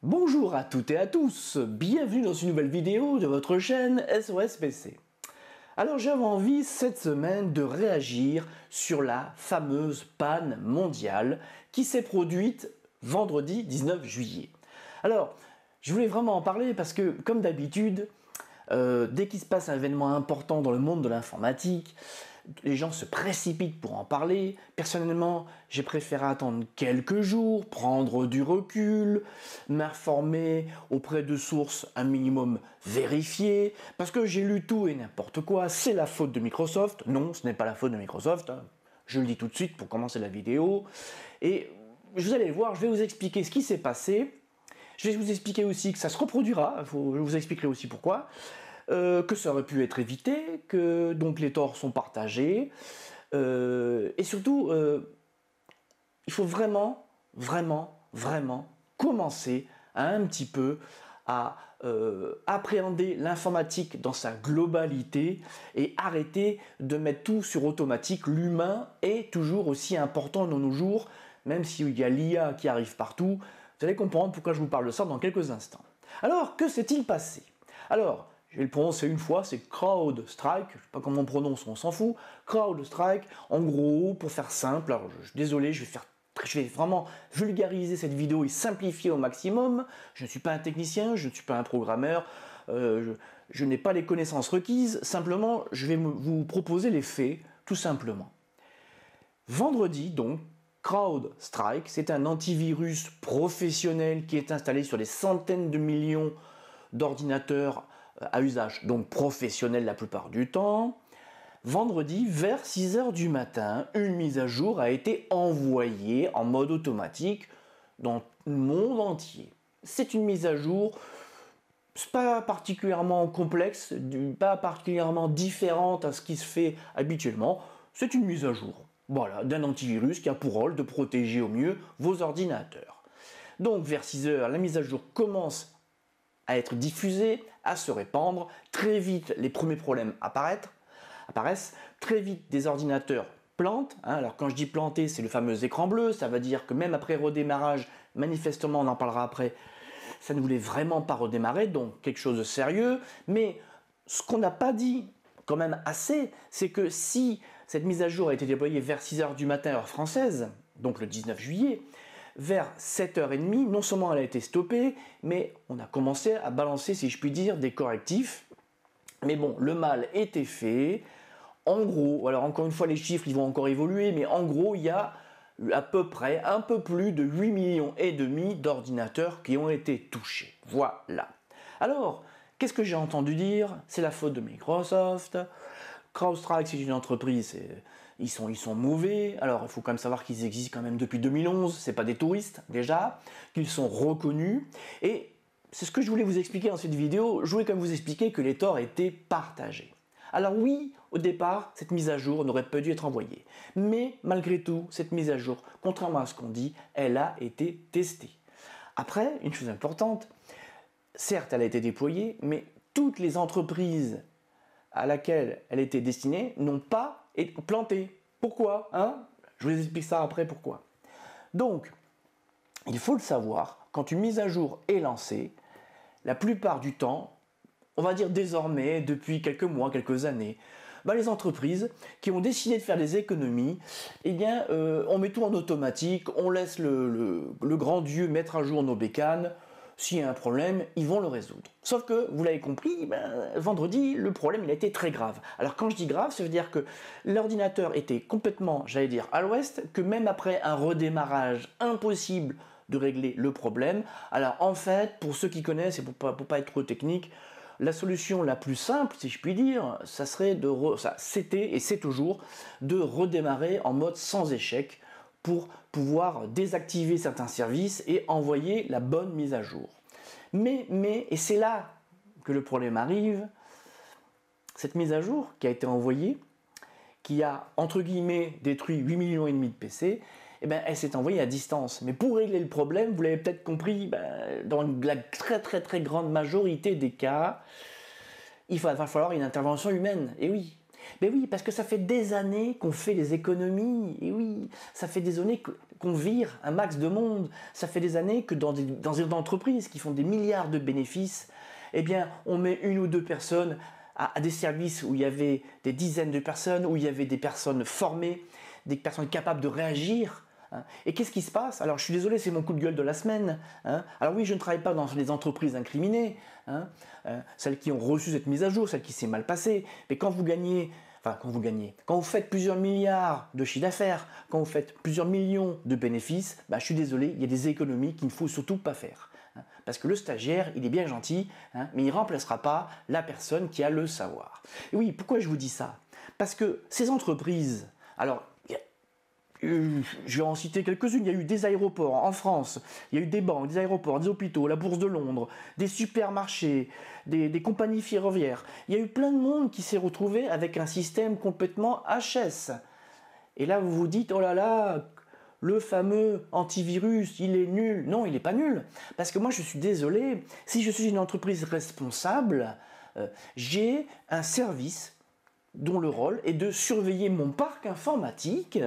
Bonjour à toutes et à tous, bienvenue dans une nouvelle vidéo de votre chaîne SOS PC. Alors j'avais envie cette semaine de réagir sur la fameuse panne mondiale qui s'est produite vendredi 19 juillet. Alors, je voulais vraiment en parler parce que, comme d'habitude, dès qu'il se passe un événement important dans le monde de l'informatique, les gens se précipitent pour en parler. Personnellement, j'ai préféré attendre quelques jours, prendre du recul, m'informer auprès de sources un minimum vérifiées, parce que j'ai lu tout et n'importe quoi. C'est la faute de Microsoft. Non, ce n'est pas la faute de Microsoft. Je le dis tout de suite pour commencer la vidéo. Et vous allez voir, je vais vous expliquer ce qui s'est passé. Je vais vous expliquer aussi que ça se reproduira. Je vous expliquerai aussi pourquoi. Que ça aurait pu être évité, que donc les torts sont partagés, et surtout, il faut vraiment commencer à un petit peu à appréhender l'informatique dans sa globalité et arrêter de mettre tout sur automatique. L'humain est toujours aussi important dans nos jours, même s'il y a l'IA qui arrive partout. Vous allez comprendre pourquoi je vous parle de ça dans quelques instants. Alors, que s'est-il passé? Alors, je vais le prononcer une fois, c'est CrowdStrike, je ne sais pas comment on prononce, on s'en fout. CrowdStrike, en gros, pour faire simple, alors je suis désolé, je vais vraiment vulgariser cette vidéo et simplifier au maximum. Je ne suis pas un technicien, je ne suis pas un programmeur, je n'ai pas les connaissances requises, simplement je vais vous proposer les faits, tout simplement. Vendredi donc, CrowdStrike, c'est un antivirus professionnel qui est installé sur des centaines de millions d'ordinateurs à usage donc professionnel la plupart du temps. Vendredi, vers 6 h du matin, une mise à jour a été envoyée en mode automatique dans le monde entier. C'est une mise à jour pas particulièrement complexe, pas particulièrement différente à ce qui se fait habituellement. C'est une mise à jour, voilà, d'un antivirus qui a pour rôle de protéger au mieux vos ordinateurs. Donc vers 6 h, la mise à jour commence à être diffusée, à se répandre. Très vite, les premiers problèmes apparaissent. Très vite, des ordinateurs plantent. Alors quand je dis planter, c'est le fameux écran bleu. Ça veut dire que même après redémarrage, manifestement, on en parlera après, ça ne voulait vraiment pas redémarrer, donc quelque chose de sérieux. Mais ce qu'on n'a pas dit quand même assez, c'est que si cette mise à jour a été déployée vers 6 h du matin, heure française, donc le 19 juillet, vers 7 h 30, non seulement elle a été stoppée, mais on a commencé à balancer, si je puis dire, des correctifs. Mais bon, le mal était fait. En gros, alors encore une fois, les chiffres ils vont encore évoluer, mais en gros, il y a à peu près un peu plus de 8,5 millions d'ordinateurs qui ont été touchés. Voilà. Alors, qu'est-ce que j'ai entendu dire? C'est la faute de Microsoft. CrowdStrike, c'est une entreprise, ils sont mauvais. Alors, il faut quand même savoir qu'ils existent quand même depuis 2011. C'est pas des touristes, déjà, qu'ils sont reconnus. Et c'est ce que je voulais vous expliquer dans cette vidéo. Je voulais quand même vous expliquer que les torts étaient partagés. Alors oui, au départ, cette mise à jour n'aurait pas dû être envoyée. Mais malgré tout, cette mise à jour, contrairement à ce qu'on dit, elle a été testée. Après, une chose importante, certes, elle a été déployée, mais toutes les entreprises à laquelle elle était destinée n'ont pas été plantées. Pourquoi, Je vous explique ça après pourquoi. Donc, il faut le savoir, quand une mise à jour est lancée, la plupart du temps, on va dire désormais, depuis quelques mois, quelques années, les entreprises qui ont décidé de faire des économies, on met tout en automatique, on laisse le grand Dieu mettre à jour nos bécanes. S'il y a un problème, ils vont le résoudre. Sauf que, vous l'avez compris, vendredi, le problème il a été très grave. Alors quand je dis grave, ça veut dire que l'ordinateur était complètement, j'allais dire, à l'ouest, que même après un redémarrage impossible de régler le problème. Alors en fait, pour ceux qui connaissent, et pour pas être trop technique, la solution la plus simple, si je puis dire, c'était et c'est toujours de redémarrer en mode sans échec pour pouvoir désactiver certains services et envoyer la bonne mise à jour. Mais, et c'est là que le problème arrive, cette mise à jour qui a été envoyée, qui a entre guillemets détruit 8,5 millions de PC, elle s'est envoyée à distance. Mais pour régler le problème, vous l'avez peut-être compris, dans la très grande majorité des cas, il va falloir une intervention humaine. Et oui. Ben oui, parce que ça fait des années qu'on fait les économies. Et oui, ça fait des années qu'on vire un max de monde. Ça fait des années que dans des entreprises qui font des milliards de bénéfices, eh bien, on met une ou deux personnes à des services où il y avait des dizaines de personnes, où il y avait des personnes formées, des personnes capables de réagir. Hein. Et qu'est-ce qui se passe? Alors, je suis désolé, c'est mon coup de gueule de la semaine. Hein. Alors oui, je ne travaille pas dans les entreprises incriminées, hein, celles qui ont reçu cette mise à jour, celles qui s'est mal passée. Mais quand vous gagnez, quand vous faites plusieurs milliards de chiffre d'affaires, quand vous faites plusieurs millions de bénéfices, je suis désolé, il y a des économies qu'il ne faut surtout pas faire. Hein. Parce que le stagiaire, il est bien gentil, hein, mais il ne remplacera pas la personne qui a le savoir. Et oui, pourquoi je vous dis ça? Parce que ces entreprises, alors, je vais en citer quelques-unes. Il y a eu des aéroports en France, il y a eu des banques, des aéroports, des hôpitaux, la Bourse de Londres, des supermarchés, des compagnies ferroviaires. Il y a eu plein de monde qui s'est retrouvé avec un système complètement HS. Et là, vous vous dites, oh là là, le fameux antivirus, il est nul. Non, il n'est pas nul. Parce que moi, je suis désolé, si je suis une entreprise responsable, j'ai un service dont le rôle est de surveiller mon parc informatique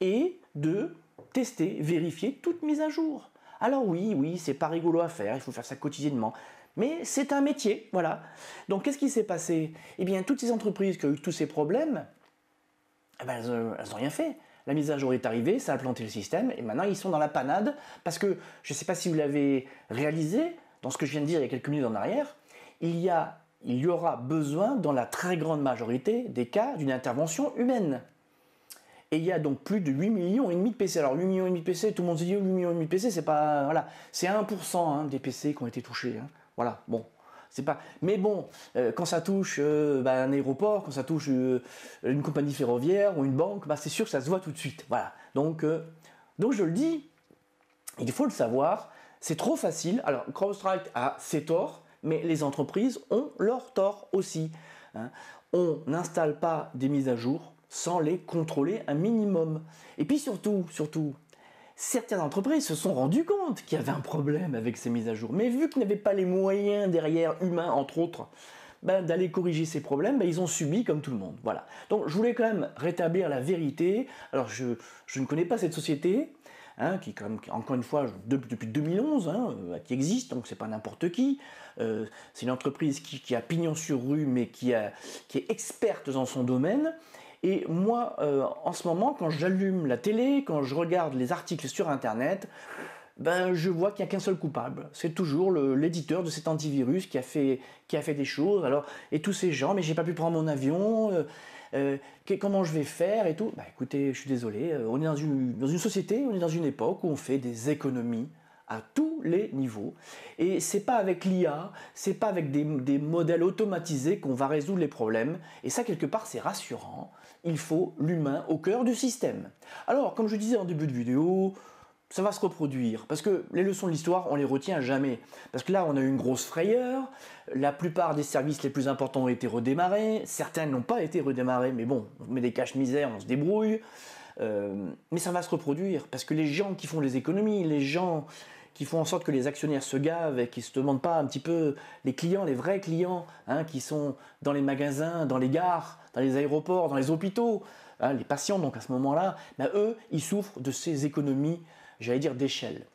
et de tester, vérifier toute mise à jour. Alors oui, c'est pas rigolo à faire, il faut faire ça quotidiennement, mais c'est un métier, voilà. Donc qu'est-ce qui s'est passé? Eh bien, toutes ces entreprises qui ont eu tous ces problèmes, elles n'ont rien fait. La mise à jour est arrivée, ça a planté le système, et maintenant ils sont dans la panade, parce que, je ne sais pas si vous l'avez réalisé, dans ce que je viens de dire il y a quelques minutes en arrière, il y aura besoin, dans la très grande majorité des cas, d'une intervention humaine. Et il y a donc plus de 8,5 millions de PC. Alors 8,5 millions de PC, tout le monde se dit 8,5 millions de PC, c'est pas... Voilà, c'est 1% des PC qui ont été touchés. Hein. Voilà, bon. C'est pas... Mais bon, quand ça touche un aéroport, quand ça touche une compagnie ferroviaire ou une banque, c'est sûr que ça se voit tout de suite. Voilà. Donc je le dis, il faut le savoir, c'est trop facile. Alors CrowdStrike a ses torts, mais les entreprises ont leurs torts aussi. Hein. On n'installe pas des mises à jour sans les contrôler un minimum. Et puis surtout, certaines entreprises se sont rendues compte qu'il y avait un problème avec ces mises à jour. Mais vu qu'ils n'avaient pas les moyens derrière, humains entre autres, d'aller corriger ces problèmes, ils ont subi comme tout le monde. Voilà. Donc je voulais quand même rétablir la vérité. Alors je ne connais pas cette société, hein, qui encore une fois depuis 2011, qui existe, donc c'est pas n'importe qui. C'est une entreprise qui a pignon sur rue, mais qui est experte dans son domaine. Et moi, en ce moment, quand j'allume la télé, quand je regarde les articles sur Internet, je vois qu'il n'y a qu'un seul coupable. C'est toujours l'éditeur de cet antivirus qui a fait des choses. Alors, et tous ces gens, mais j'ai pas pu prendre mon avion, comment je vais faire et tout. Écoutez, je suis désolé, on est dans une société, on est dans une époque où on fait des économies à tous les niveaux. Et c'est pas avec l'IA, c'est pas avec des modèles automatisés qu'on va résoudre les problèmes. Et ça, quelque part, c'est rassurant. Il faut l'humain au cœur du système. Alors, comme je disais en début de vidéo, ça va se reproduire. Parce que les leçons de l'histoire, on les retient jamais. Parce que là, on a eu une grosse frayeur. La plupart des services les plus importants ont été redémarrés. Certains n'ont pas été redémarrés. Mais bon, on met des caches-misères, on se débrouille. Mais ça va se reproduire. Parce que les gens qui font les économies, les gens qui font en sorte que les actionnaires se gavent et qui ne se demandent pas un petit peu les clients, les vrais clients, qui sont dans les magasins, dans les gares, dans les aéroports, dans les hôpitaux, les patients, donc à ce moment-là, eux, ils souffrent de ces économies, j'allais dire, d'échelle.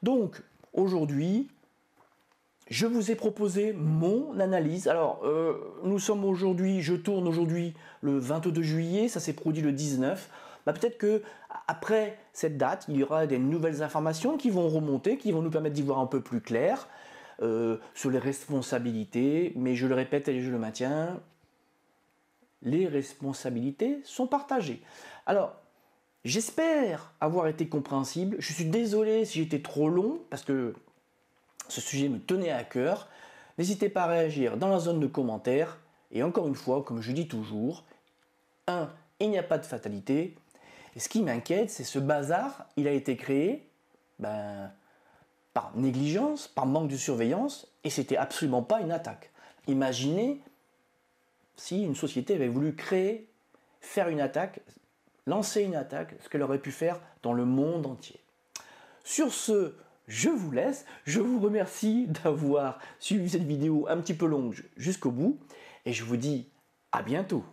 Donc, aujourd'hui, je vous ai proposé mon analyse. Alors, je tourne aujourd'hui le 22 juillet, ça s'est produit le 19. Peut-être que après cette date, il y aura des nouvelles informations qui vont remonter, qui vont nous permettre d'y voir un peu plus clair sur les responsabilités. Mais je le répète et je le maintiens, les responsabilités sont partagées. Alors, j'espère avoir été compréhensible. Je suis désolé si j'étais trop long, parce que ce sujet me tenait à cœur. N'hésitez pas à réagir dans la zone de commentaires. Et encore une fois, comme je dis toujours, il n'y a pas de fatalité. Et ce qui m'inquiète, c'est ce bazar, il a été créé par négligence, par manque de surveillance, et c'était absolument pas une attaque. Imaginez si une société avait voulu faire une attaque, lancer une attaque, ce qu'elle aurait pu faire dans le monde entier. Sur ce, je vous laisse, je vous remercie d'avoir suivi cette vidéo un petit peu longue jusqu'au bout, et je vous dis à bientôt.